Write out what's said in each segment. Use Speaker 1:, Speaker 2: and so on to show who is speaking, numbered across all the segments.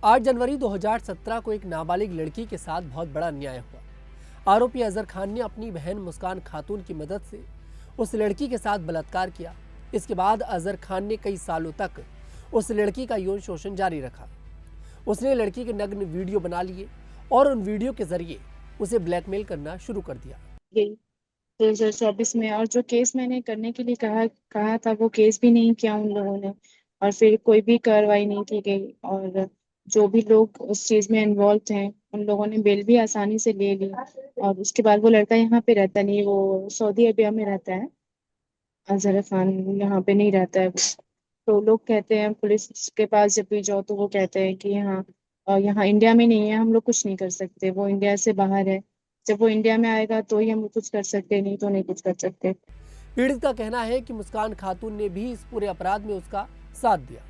Speaker 1: 8 जनवरी 2017 को एक नाबालिग लड़की के साथ बहुत बड़ा अन्याय हुआ। आरोपी अजहर खान ने अपनी बहन मुस्कान खातून की मदद से उस लड़की के साथ बलात्कार किया। इसके बाद अजहर खान ने कई सालों तक उस लड़की का यौन शोषण जारी रखा। उसने लड़की के नग्न वीडियो बना लिए और उन वीडियो के जरिए उसे ब्लैकमेल करना शुरू कर दिया।
Speaker 2: 2024 में, और जो केस मैंने करने के लिए कहा कहा था वो केस भी नहीं किया उन लोगों ने, और फिर कोई भी कार्रवाई नहीं की गई। और जो भी लोग उस चीज में इन्वॉल्व थे उन लोगों ने बेल भी आसानी से ले ली। और उसके बाद वो लड़का यहाँ पे रहता नहीं, वो सऊदी अरबिया में रहता है। अजहर खान यहाँ पे नहीं रहता है। तो लोग कहते हैं, पुलिस के पास जब भी जाओ तो वो कहते हैं कि हाँ, यहाँ इंडिया में नहीं है, हम लोग कुछ नहीं कर सकते, वो इंडिया से बाहर है। जब वो इंडिया में आएगा तो ही हम कुछ कर सकते, नहीं तो नहीं कुछ कर सकते।
Speaker 1: पीड़ित का कहना है कि मुस्कान खातून ने भी इस पूरे अपराध में उसका साथ दिया।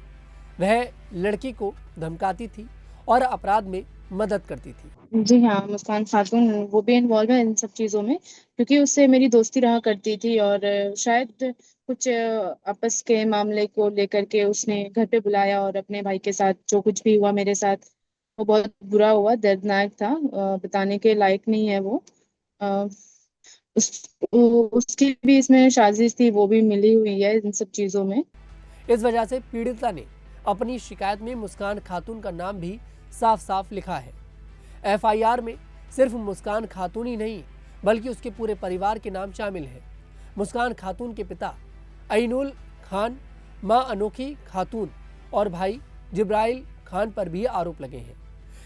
Speaker 1: वह लड़की को धमकाती थी और अपराध में मदद करती थी।
Speaker 2: जी हाँ, मुस्कान खातून वो भी इन्वॉल्व है इन सब चीजों में, क्योंकि उससे मेरी दोस्ती रहा करती थी। और शायद कुछ आपस के मामले को लेकर के उसने घर पे बुलाया, और अपने भाई के साथ जो कुछ भी हुआ मेरे साथ वो बहुत बुरा हुआ, दर्दनाक था, बताने के लायक नहीं है वो। अ, उसकी भी इसमें साजिश थी, वो भी मिली हुई है इन सब चीजों में।
Speaker 1: इस वजह से पीड़िता ने अपनी शिकायत में मुस्कान खातून का नाम भी साफ साफ लिखा है। एफआईआर में सिर्फ मुस्कान खातून ही नहीं बल्कि उसके पूरे परिवार के नाम शामिल हैं। मुस्कान खातून के पिता अईनुल खान, मां अनोखी खातून और भाई जिब्राइल खान पर भी आरोप लगे हैं।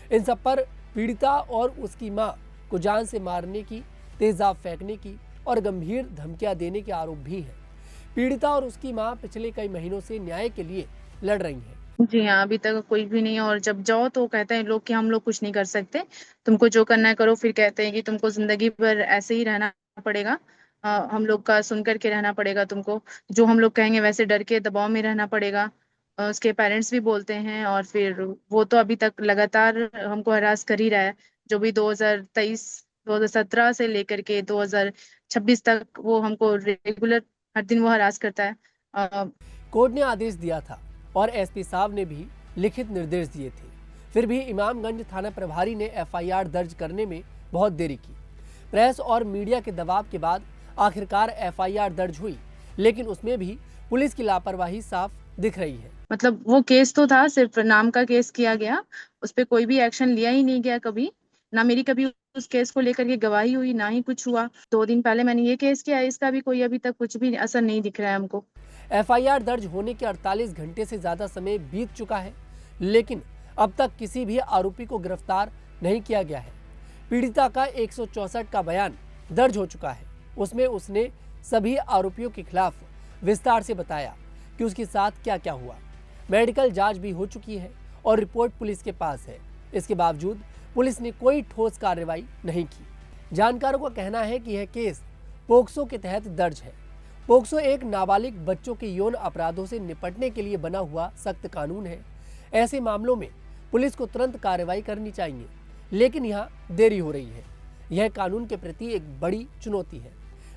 Speaker 1: इन सब पर पीड़िता और उसकी मां को जान से मारने की, तेजाब फेंकने की और गंभीर धमकियां देने के आरोप भी हैं। पीड़िता और उसकी मां पिछले कई महीनों से न्याय के लिए लड़ रही हैं।
Speaker 2: जी हाँ, अभी तक कोई भी नहीं है। और जब जाओ तो कहते हैं लोग कि हम लोग कुछ नहीं कर सकते, तुमको जो करना है करो। फिर कहते हैं कि तुमको जिंदगी भर ऐसे ही रहना पड़ेगा, हम लोग का सुन करके रहना पड़ेगा तुमको, जो हम लोग कहेंगे वैसे डर के दबाव में रहना पड़ेगा। उसके पेरेंट्स भी बोलते हैं। और फिर वो तो अभी तक लगातार हमको हरास कर ही रहा है। जो भी 2023 2017 से लेकर के 2026 तक वो हमको रेगुलर हर दिन वो हरास करता है।
Speaker 1: कोर्ट ने आदेश दिया था और एसपी साहब ने भी लिखित निर्देश दिए थे। फिर भी इमामगंज थाना प्रभारी ने एफआईआर दर्ज करने में बहुत देरी की। प्रेस और मीडिया के दबाव के बाद आखिरकार एफआईआर दर्ज हुई, लेकिन उसमें भी पुलिस की लापरवाही साफ दिख रही है।
Speaker 2: मतलब वो केस तो था, सिर्फ नाम का केस किया गया, उस पे कोई भी एक्शन लिया ही नहीं गया कभी। ना मेरी कभी उस केस को लेकर के गवाही हुई, ना ही कुछ हुआ। 2 दिन पहले मैंने ये केस किया, इसका भी कोई अभी तक कुछ भी असर नहीं दिख रहा है हमको।
Speaker 1: एफआईआर दर्ज होने के 48 घंटे से ज्यादा समय बीत चुका है, लेकिन अब तक किसी भी आरोपी को गिरफ्तार नहीं किया गया है। पीड़िता का 164 का बयान दर्ज हो चुका है। उसमें उसने सभी आरोपियों के खिलाफ विस्तार से बताया कि उसके साथ क्या क्या हुआ। मेडिकल जांच भी हो चुकी है और रिपोर्ट पुलिस के पास है। इसके बावजूद पुलिस ने कोई ठोस कार्रवाई नहीं की। जानकारों का कहना है कि यह केस पोक्सो के तहत दर्ज है। पोक्सो एक नाबालिग बच्चों के यौन अपराधों से निपटने के लिए बना हुआ सख्त कानून है। ऐसे मामलों में पुलिस को तुरंत कार्रवाई करनी चाहिए, लेकिन यहाँ देरी हो रही है। यह कानून के प्रति एक बड़ी चुनौती है।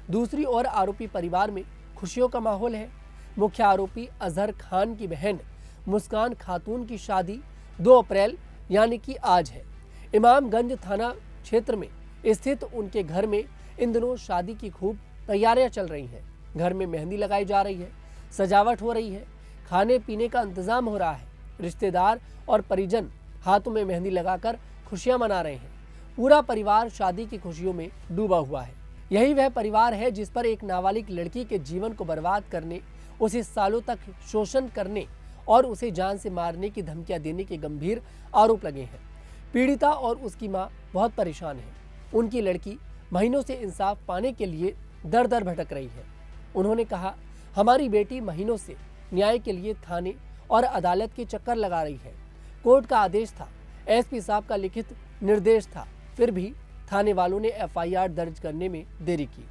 Speaker 1: दूसरी ओर आरोपी परिवार में खुशियों का माहौल है। मुख्य आरोपी अजहर खान की बहन मुस्कान खातून की शादी 2 अप्रैल यानी कि आज है। इमामगंज थाना क्षेत्र में स्थित उनके घर में इन दिनों शादी की खूब तैयारियां चल रही हैं। घर में मेहंदी लगाई जा रही है, सजावट हो रही है, खाने पीने का इंतजाम हो रहा है। रिश्तेदार और परिजन हाथों में मेहंदी लगाकर खुशियां मना रहे हैं। पूरा परिवार शादी की खुशियों में डूबा हुआ है। यही वह परिवार है जिस पर एक नाबालिग लड़की के जीवन को बर्बाद करने, उसे सालों तक शोषण करने और उसे जान से मारने की धमकियां देने के गंभीर आरोप लगे हैं। पीड़िता और उसकी मां बहुत परेशान है। उनकी लड़की महीनों से इंसाफ पाने के लिए दर दर भटक रही है। उन्होंने कहा, हमारी बेटी महीनों से न्याय के लिए थाने और अदालत के चक्कर लगा रही है। कोर्ट का आदेश था, एसपी साहब का लिखित निर्देश था, फिर भी थाने वालों ने एफआईआर दर्ज करने में देरी की।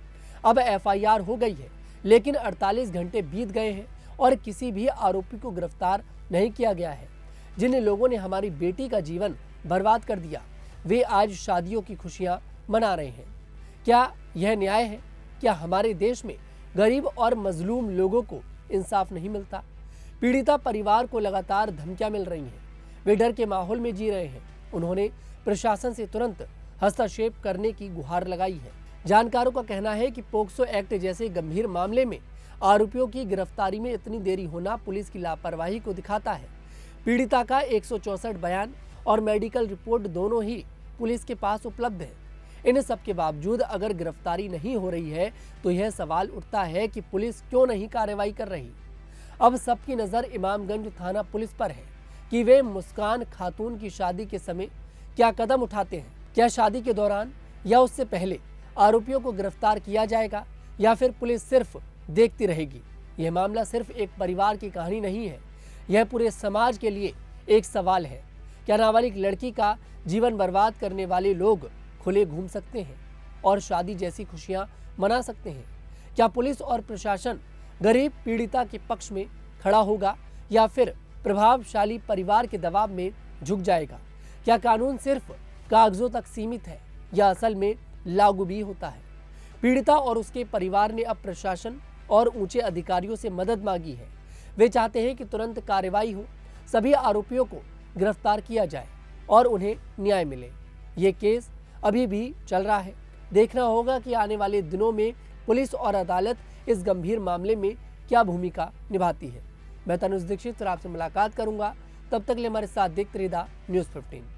Speaker 1: अब एफआईआर हो गई है, लेकिन 48 घंटे बीत गए हैं और किसी भी आरोपी को गिरफ्तार नहीं किया गया है। जिन लोगों ने हमारी बेटी का जीवन बर्बाद कर दिया, वे आज शादियों की खुशियां मना रहे हैं। क्या यह न्याय है? क्या हमारे देश में गरीब और मजलूम लोगों को इंसाफ नहीं मिलता? पीड़िता परिवार को लगातार धमकियां मिल रही हैं। वे डर के माहौल में जी रहे हैं। उन्होंने प्रशासन से तुरंत हस्तक्षेप करने की गुहार लगाई है। जानकारों का कहना है कि पोक्सो एक्ट जैसे गंभीर मामले में आरोपियों की गिरफ्तारी में इतनी देरी होना पुलिस की लापरवाही को दिखाता है। पीड़िता का 164 बयान और मेडिकल रिपोर्ट दोनों ही पुलिस के पास उपलब्ध है। इन सब के बावजूद अगर गिरफ्तारी नहीं हो रही है तो यह सवाल उठता है कि पुलिस क्यों नहीं कार्रवाई कर रही। अब सबकी नजर इमामगंज थाना पुलिस पर है कि वे मुस्कान खातून की शादी के समय क्या कदम उठाते हैं। क्या शादी के दौरान या उससे पहले आरोपियों को गिरफ्तार किया जाएगा या फिर पुलिस सिर्फ देखती रहेगी। यह मामला सिर्फ एक परिवार की कहानी नहीं है, यह पूरे समाज के लिए एक सवाल है। क्या नाबालिग लड़की का जीवन बर्बाद करने वाले लोग खुले घूम सकते हैं और शादी जैसी खुशियां मना सकते हैं? क्या पुलिस और प्रशासन गरीब पीड़िता के पक्ष में खड़ा होगा या फिर प्रभावशाली परिवार के दबाव में झुक जाएगा? क्या कानून सिर्फ कागजों तक सीमित है या असल में लागू भी होता है? पीड़िता और उसके परिवार ने अब प्रशासन और ऊंचे अधिकारियों से मदद मांगी है। वे चाहते हैं कि तुरंत कार्रवाई हो, सभी आरोपियों को गिरफ्तार किया जाए और उन्हें न्याय मिले। ये केस अभी भी चल रहा है। देखना होगा कि आने वाले दिनों में पुलिस और अदालत इस गंभीर मामले में क्या भूमिका निभाती है। मैं तनुज दीक्षित आपसे मुलाकात करूंगा, तब तक के लिए हमारे साथ देखते रहिए न्यूज़ 15।